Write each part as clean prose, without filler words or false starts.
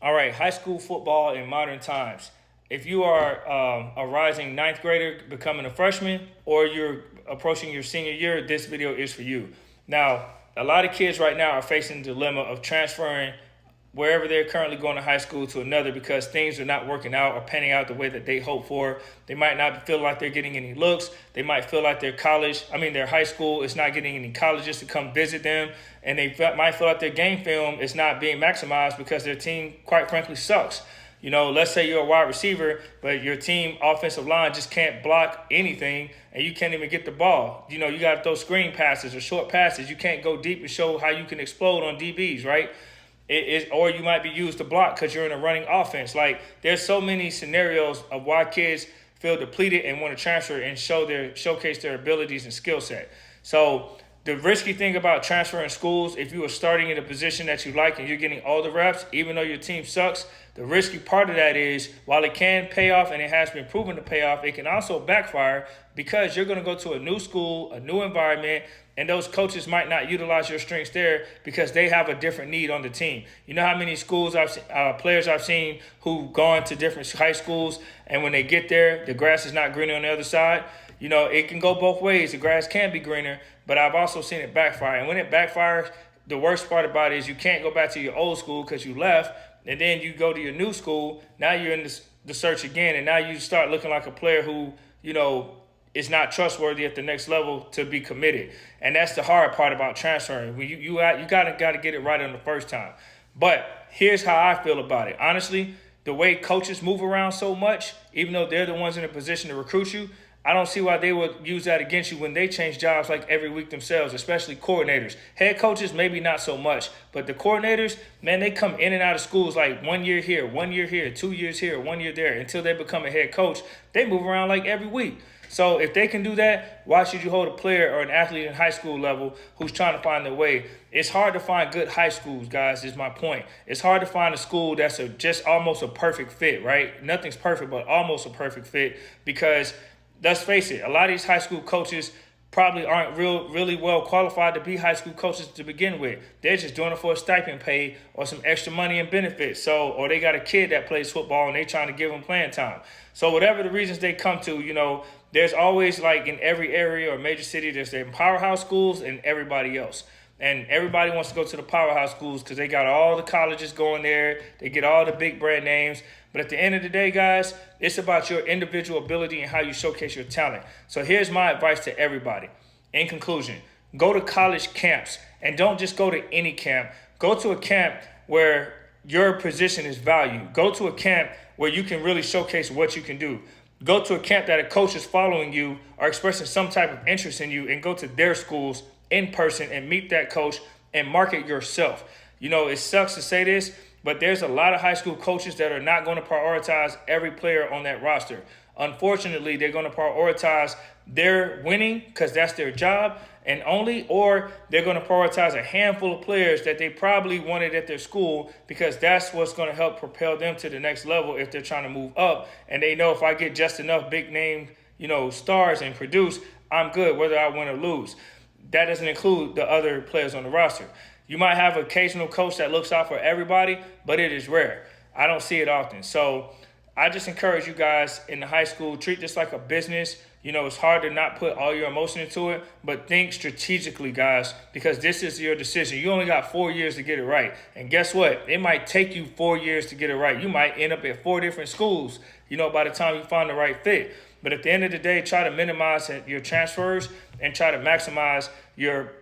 All right, high school football in modern times. If you are a rising ninth grader becoming a freshman, or you're approaching your senior year, this video is for you. Now, a lot of kids right now are facing the dilemma of transferring wherever they're currently going to high school to another because things are not working out or panning out the way that they hope for. They might not feel like they're getting any looks. They might feel like their high school is not getting any colleges to come visit them. And they might feel like their game film is not being maximized because their team, quite frankly, sucks. You know, let's say you're a wide receiver, but your team offensive line just can't block anything and you can't even get the ball. You know, you got to throw screen passes or short passes. You can't go deep and show how you can explode on DBs, right? Or you might be used to block because you're in a running offense. Like, there's so many scenarios of why kids feel depleted and want to transfer and showcase their abilities and skill set. So the risky thing about transferring schools, if you are starting in a position that you like and you're getting all the reps, even though your team sucks, the risky part of that is, while it can pay off and it has been proven to pay off, it can also backfire because you're going to go to a new school, a new environment, and those coaches might not utilize your strengths there because they have a different need on the team. You know how many players I've seen who've gone to different high schools, and when they get there, the grass is not greener on the other side? You know, it can go both ways. The grass can be greener, but I've also seen it backfire. And when it backfires, the worst part about it is you can't go back to your old school because you left, and then you go to your new school. Now you're in the search again, and now you start looking like a player who, you know, is not trustworthy at the next level to be committed. And that's the hard part about transferring. You gotta get it right on the first time. But here's how I feel about it. Honestly, the way coaches move around so much, even though they're the ones in a position to recruit you, I don't see why they would use that against you when they change jobs like every week themselves, especially coordinators. Head coaches, maybe not so much, but the coordinators, man, they come in and out of schools like 1 year here, 1 year here, 2 years here, 1 year there, until they become a head coach. They move around like every week. So if they can do that, why should you hold a player or an athlete in high school level who's trying to find their way? It's hard to find good high schools, guys, is my point. It's hard to find a school that's just almost a perfect fit, right? Nothing's perfect, but almost a perfect fit, because let's face it, a lot of these high school coaches probably aren't really well qualified to be high school coaches to begin with. They're just doing it for a stipend pay or some extra money and benefits. Or they got a kid that plays football and they trying to give them playing time. So whatever the reasons they come to, you know, there's always, like in every area or major city, there's their powerhouse schools and everybody else. And everybody wants to go to the powerhouse schools because they got all the colleges going there. They get all the big brand names. But at the end of the day, guys, it's about your individual ability and how you showcase your talent. So here's my advice to everybody. In conclusion, go to college camps, and don't just go to any camp. Go to a camp where your position is valued. Go to a camp where you can really showcase what you can do. Go to a camp that a coach is following you or expressing some type of interest in you, and go to their schools in person and meet that coach and market yourself. You know, it sucks to say this, but there's a lot of high school coaches that are not going to prioritize every player on that roster. Unfortunately, they're going to prioritize their winning because that's their job and only, or they're going to prioritize a handful of players that they probably wanted at their school because that's what's going to help propel them to the next level if they're trying to move up. And they know, if I get just enough big name, you know, stars and produce, I'm good whether I win or lose. That doesn't include the other players on the roster. You might have an occasional coach that looks out for everybody, but it is rare. I don't see it often. So I just encourage you guys in the high school, treat this like a business. You know, it's hard to not put all your emotion into it, but think strategically, guys, because this is your decision. You only got 4 years to get it right. And guess what? It might take you 4 years to get it right. You might end up at 4 different schools, you know, by the time you find the right fit. But at the end of the day, try to minimize your transfers and try to maximize your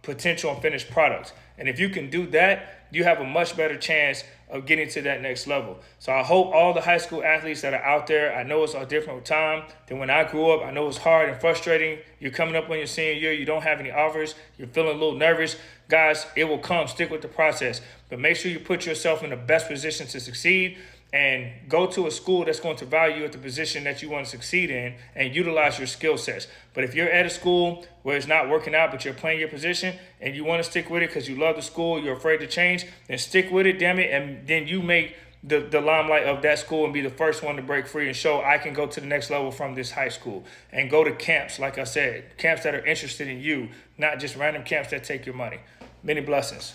potential and finished products. And if you can do that, you have a much better chance of getting to that next level. So I hope all the high school athletes that are out there, I know it's a different time than when I grew up. I know it's hard and frustrating. You're coming up on your senior year, you don't have any offers, you're feeling a little nervous. Guys, it will come. Stick with the process. But make sure you put yourself in the best position to succeed, and go to a school that's going to value you at the position that you want to succeed in and utilize your skill sets. But if you're at a school where it's not working out, but you're playing your position and you want to stick with it because you love the school, you're afraid to change, then stick with it, damn it. And then you make the limelight of that school and be the first one to break free and show I can go to the next level from this high school. And go to camps, like I said, camps that are interested in you, not just random camps that take your money. Many blessings.